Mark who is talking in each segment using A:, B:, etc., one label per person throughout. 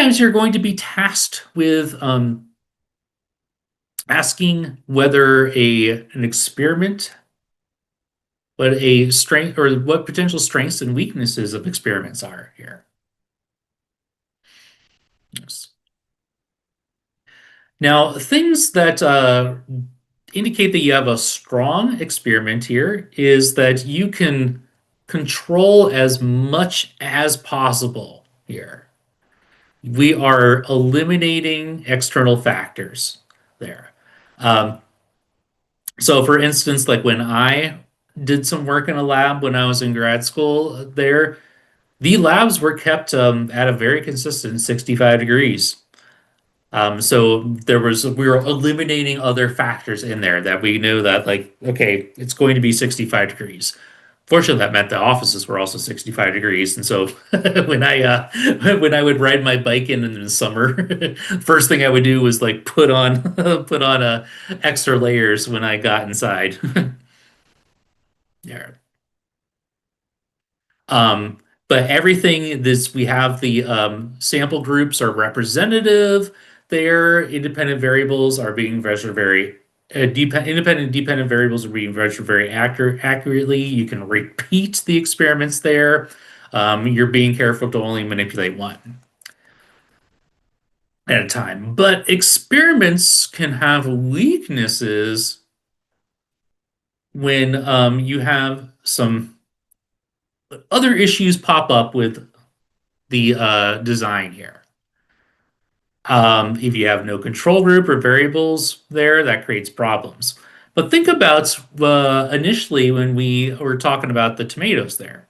A: sometimes you're going to be tasked with asking whether an experiment, what a strength or what potential strengths and weaknesses of experiments are here. Yes. Now, things that indicate that you have a strong experiment here is that you can control as much as possible here. We are eliminating external factors there. Um, so, for instance, like when I did some work in a lab when I was in grad school, the labs were kept at a very consistent 65 degrees. So we were eliminating other factors in there that we knew that like, okay, it's going to be 65 degrees. Fortunately, that meant the offices were also 65 degrees. And so when when I would ride my bike in the summer, first thing I would do was like put on put on extra layers when I got inside. Yeah. Um, but everything this we have the sample groups are representative. Their independent variables are being measured very independent variables are being measured very accurately. You can repeat the experiments there. You're being careful to only manipulate one at a time. But experiments can have weaknesses when you have some other issues pop up with the design here. If you have no control group or variables there, that creates problems. But think about initially when we were talking about the tomatoes there.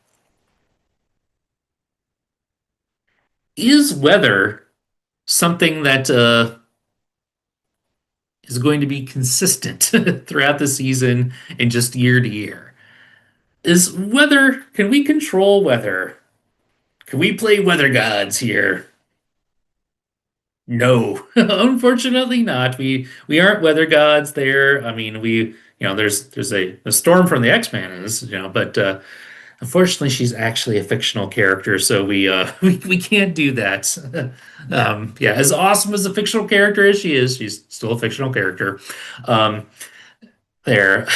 A: Is weather something that is going to be consistent throughout the season and just year to year? Is weather, can we control weather? Can we play weather gods here? No, unfortunately not. We aren't weather gods there. I mean, there's a storm from the X-Men is, but unfortunately she's actually a fictional character, so we can't do that. Yeah, as awesome as a fictional character as she is, she's still a fictional character. Um, there.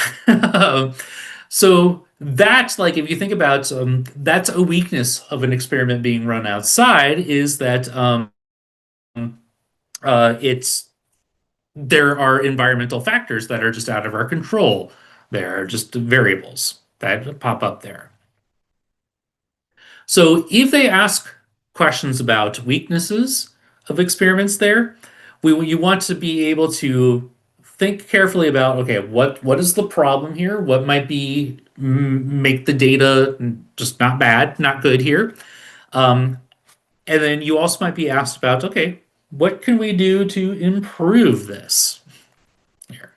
A: So that's like if you think about that's a weakness of an experiment being run outside is that it's there are environmental factors that are just out of our control. There are just variables that pop up there. So if they ask questions about weaknesses of experiments there, you want to be able to think carefully about, okay, what is the problem here? What might be make the data just not bad, not good here? Um, and then you also might be asked about, okay, what can we do to improve this here?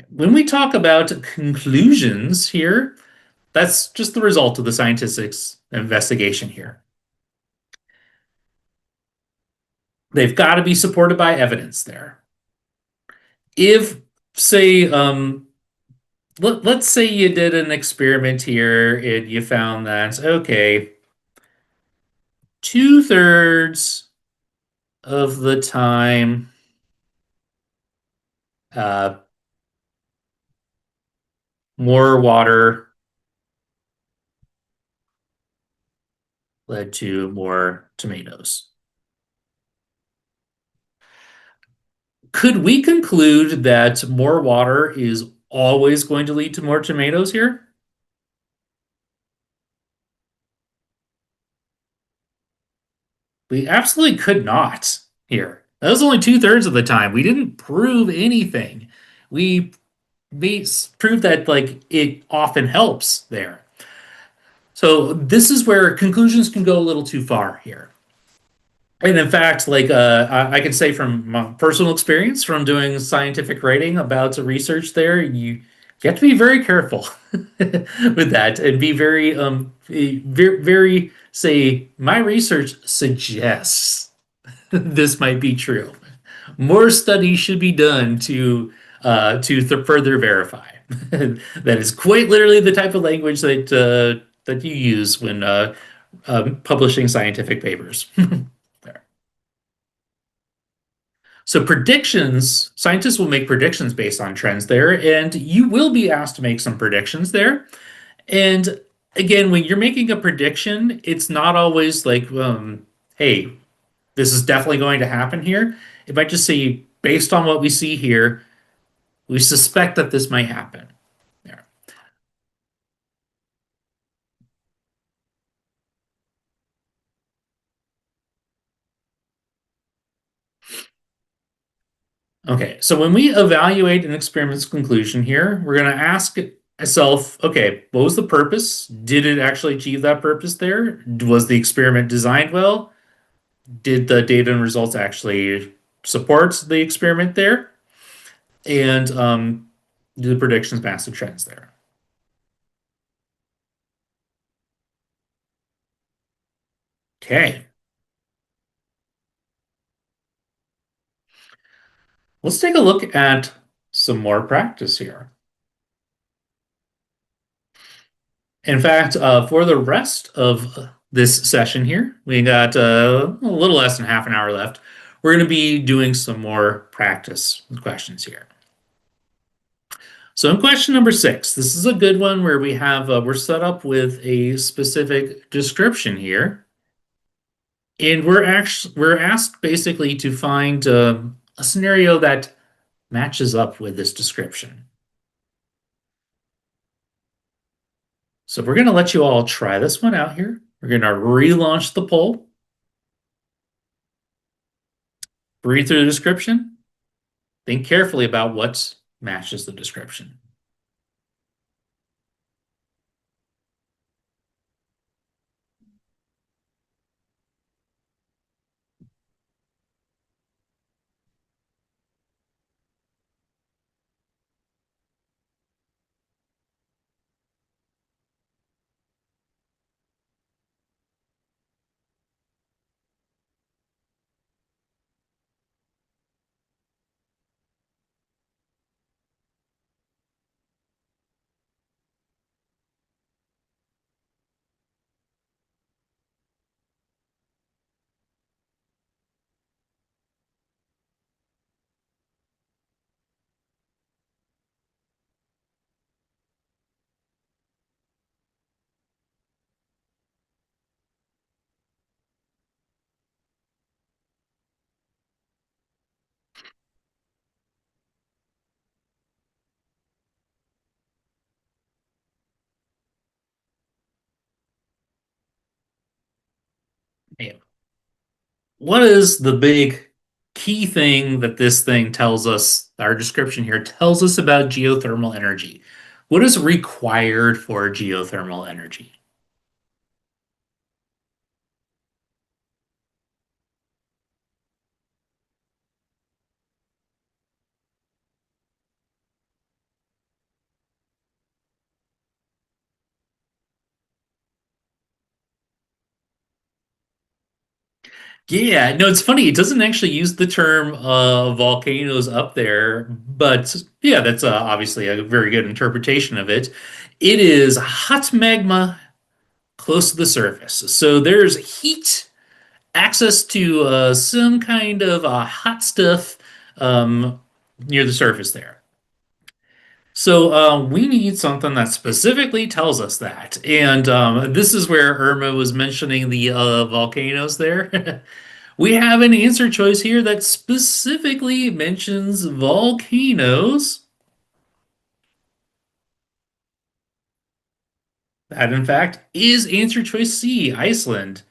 A: When we talk about conclusions here, that's just the result of the scientific investigation here. They've got to be supported by evidence there. If, say, let's say you did an experiment here and you found that, okay, two-thirds of the time, uh, more water led to more tomatoes. Could we conclude that more water is always going to lead to more tomatoes here? We absolutely could not here. That was only two-thirds of the time. We didn't prove anything. We, we proved that like it often helps there. So this is where conclusions can go a little too far here. And in fact, like I can say from my personal experience from doing scientific writing about the research there, you have to be very careful with that and be very say my research suggests this might be true. More studies should be done to further verify. That is quite literally the type of language that that you use when publishing scientific papers. There. So predictions, scientists will make predictions based on trends there, and you will be asked to make some predictions there. And again, when you're making a prediction, it's not always like, hey, this is definitely going to happen here. It might just say, based on what we see here, we suspect that this might happen. There. Okay, so when we evaluate an experiment's conclusion here, we're going to ask ourselves, okay, what was the purpose? Did it actually achieve that purpose there? Was the experiment designed well? Did the data and results actually support the experiment there? And do the predictions match the trends there? Okay, let's take a look at some more practice here. In fact, for the rest of this session here, we got a little less than half an hour left. We're going to be doing some more practice questions here. So in question number 6, this is a good one where we're set up with a specific description here, and we're asked basically to find a scenario that matches up with this description. So we're going to let you all try this one out here. We're going to relaunch the poll, read through the description, think carefully about what matches the description. What is the big key thing that this thing tells us, our description here tells us about geothermal energy? What is required for geothermal energy? Yeah, no, it's funny. It doesn't actually use the term volcanoes up there, but yeah, that's obviously a very good interpretation of it. It is hot magma close to the surface. So there's heat, access to some kind of hot stuff um, near the surface there. So we need something that specifically tells us that. And this is where Irma was mentioning the volcanoes there. We have an answer choice here that specifically mentions volcanoes. That, in fact, is answer choice C, Iceland,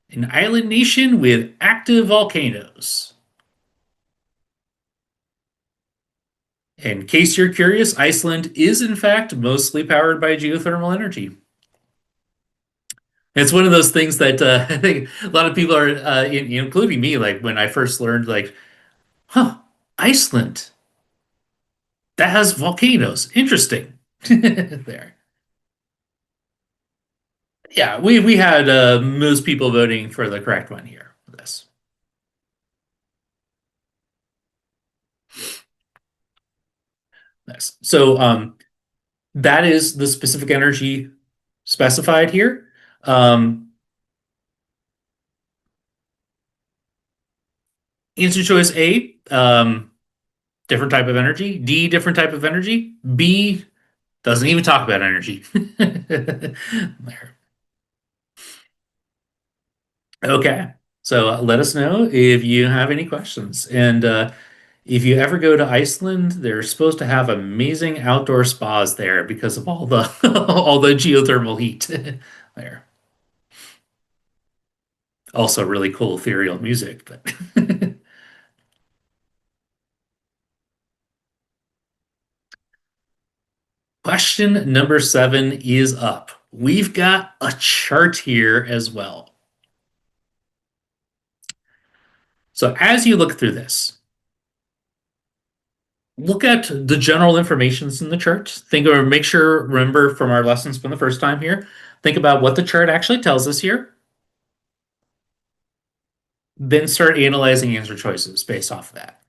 A: an island nation with active volcanoes. In case you're curious, Iceland is, in fact, mostly powered by geothermal energy. It's one of those things that I think a lot of people are, including me, like when I first learned, like, huh, Iceland, that has volcanoes. Interesting. There. Yeah, we had most people voting for the correct one here for this. Nice. So that is the specific energy specified here. Um, Answer choice A, different type of energy. D, different type of energy. B, doesn't even talk about energy. There. Okay. So let us know if you have any questions. And if you ever go to Iceland, they're supposed to have amazing outdoor spas there because of all the all the geothermal heat there. Also really cool ethereal music, but question number 7 is up. We've got a chart here as well. So as you look through this, look at the general information that's in the chart. Think or make sure, remember from our lessons from the first time here, think about what the chart actually tells us here. Then start analyzing answer choices based off of that.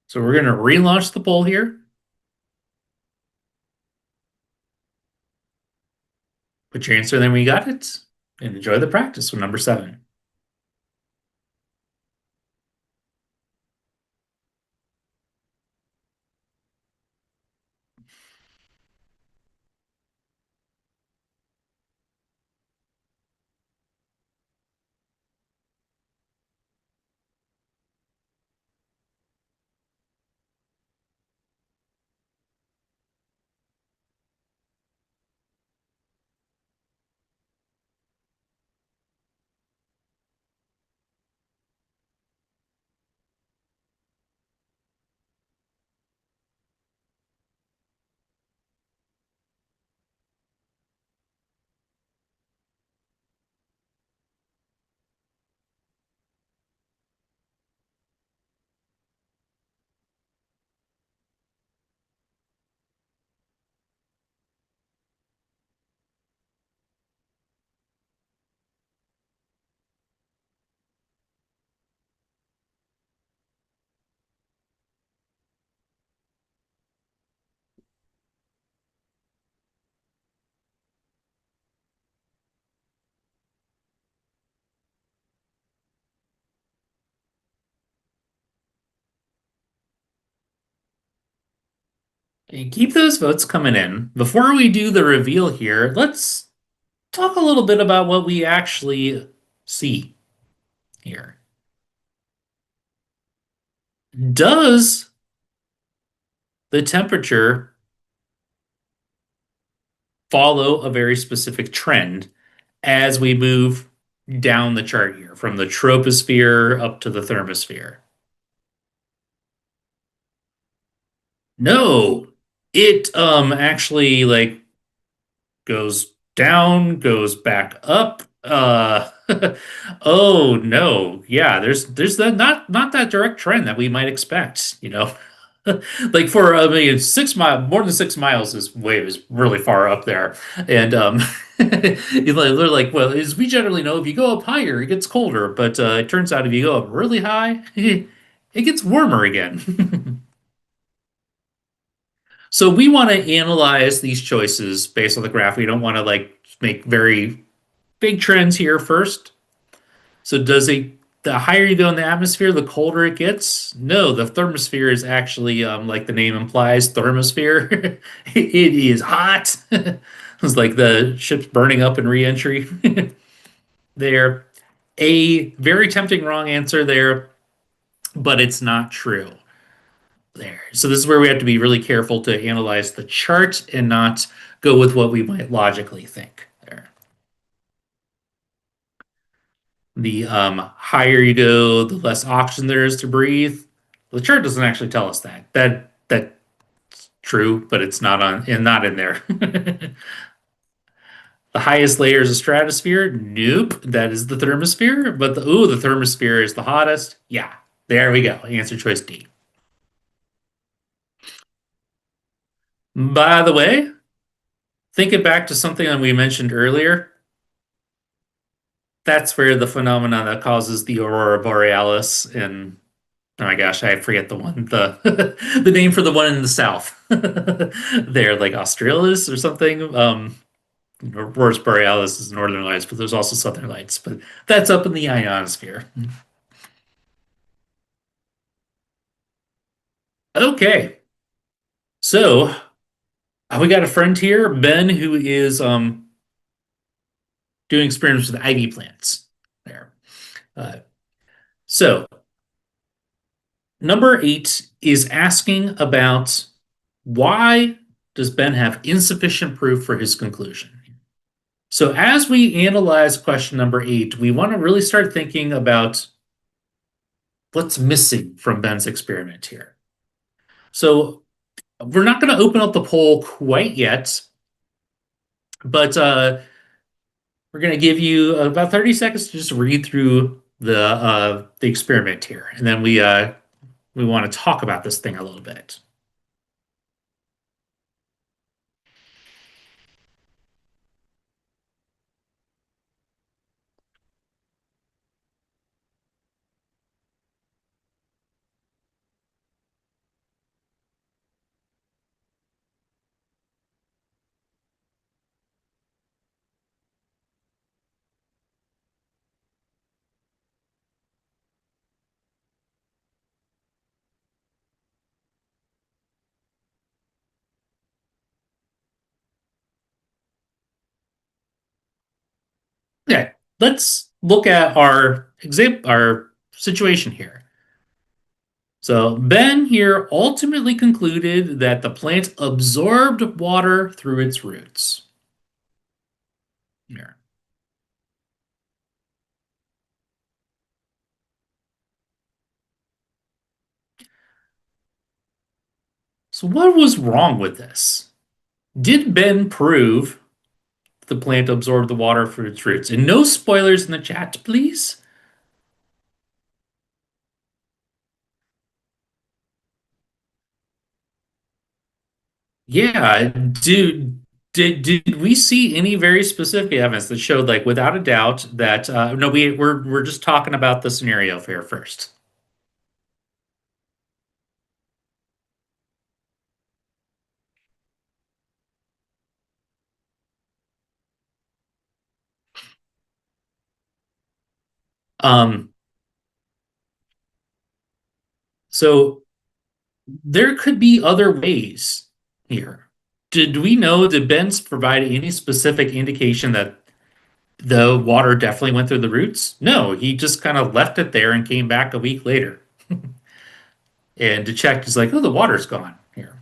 A: So we're going to relaunch the poll here. Put your answer, then we got it. And enjoy the practice with number 7. And keep those votes coming in. Before we do the reveal here, let's talk a little bit about what we actually see here. Does the temperature follow a very specific trend as we move down the chart here from the troposphere up to the thermosphere? No, it actually like goes down, goes back up. Oh no, yeah. There's that not that direct trend that we might expect. Like for I mean 6 mile more than 6 miles is really far up there, and they're like, well, as we generally know, if you go up higher, it gets colder, but it turns out if you go up really high, it gets warmer again. So we want to analyze these choices based on the graph. We don't want to like make very big trends here first. So the higher you go in the atmosphere, the colder it gets? No, the thermosphere is actually like the name implies, thermosphere. It is hot. It's like the ship's burning up in re-entry. There, a very tempting wrong answer there, but it's not true. There. So this is where we have to be really careful to analyze the chart and not go with what we might logically think there. The higher you go, the less oxygen there is to breathe. The chart doesn't actually tell us that. That's true, but it's not on and not in there. The highest layer is the stratosphere. Nope, that is the thermosphere. But the thermosphere is the hottest. Yeah, there we go. Answer choice D. By the way, think it back to something that we mentioned earlier. That's where the phenomenon that causes the aurora borealis and Oh my gosh, I forget the one, the the name for the one in the south. There, like Australis or something. Aurora Borealis is Northern Lights, but there's also Southern Lights. But that's up in the ionosphere. Okay, so we got a friend here, Ben, who is doing experiments with ivy plants. There. Uh, so number 8 is asking about why does Ben have insufficient proof for his conclusion? So as we analyze question number 8, we want to really start thinking about what's missing from Ben's experiment here. So we're not going to open up the poll quite yet, but we're going to give you about 30 seconds to just read through the experiment here, and then we want to talk about this thing a little bit. Okay, let's look at our situation here. So Ben here ultimately concluded that the plant absorbed water through its roots. Here. So what was wrong with this? Did Ben prove the plant absorbed the water through its roots? And no spoilers in the chat, please. Yeah, did we see any very specific evidence that showed, like, without a doubt that no, we're just talking about the scenario here first. Um, so there could be other ways here. Did we know, did Ben's provide any specific indication that the water definitely went through the roots? No, he just kind of left it there and came back a week later. And to check, he's like, oh, the water's gone here.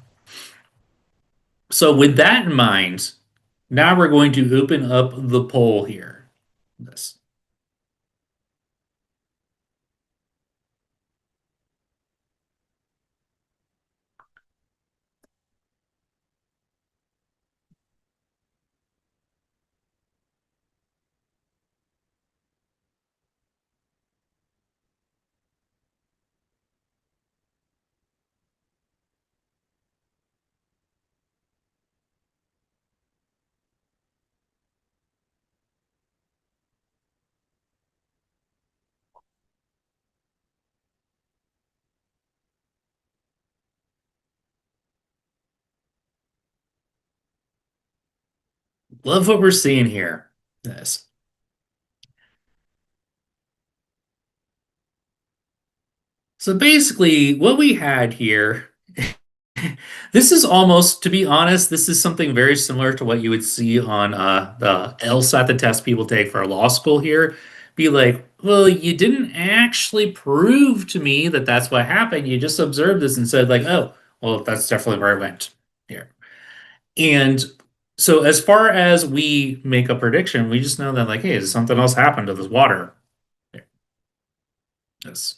A: So with that in mind, now we're going to open up the poll here. This. Love what we're seeing here. This. So basically, what we had here, this is almost, to be honest, this is something very similar to what you would see on the LSAT, the test people take for law school here. Be like, well, you didn't actually prove to me that that's what happened. You just observed this and said, like, oh, well, that's definitely where I went here. And so, as far as we make a prediction, we just know that, like, hey, something else happened to this water? Yes.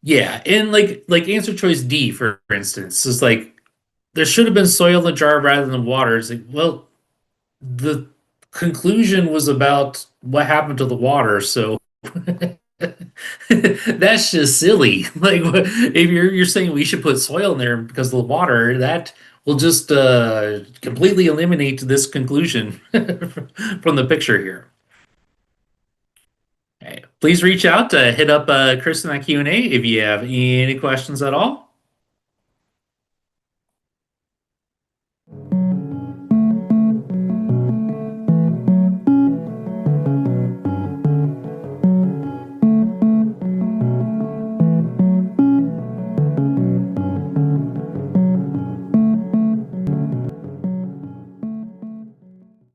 A: Yeah, and like answer choice D, for instance, is like there should have been soil in the jar rather than water. It's like, well, the conclusion was about what happened to the water, so that's just silly. Like, if you're saying we should put soil in there because of the water, that will just completely eliminate this conclusion from the picture here. Hey, please reach out to hit up Chris in that Q&A if you have any questions at all.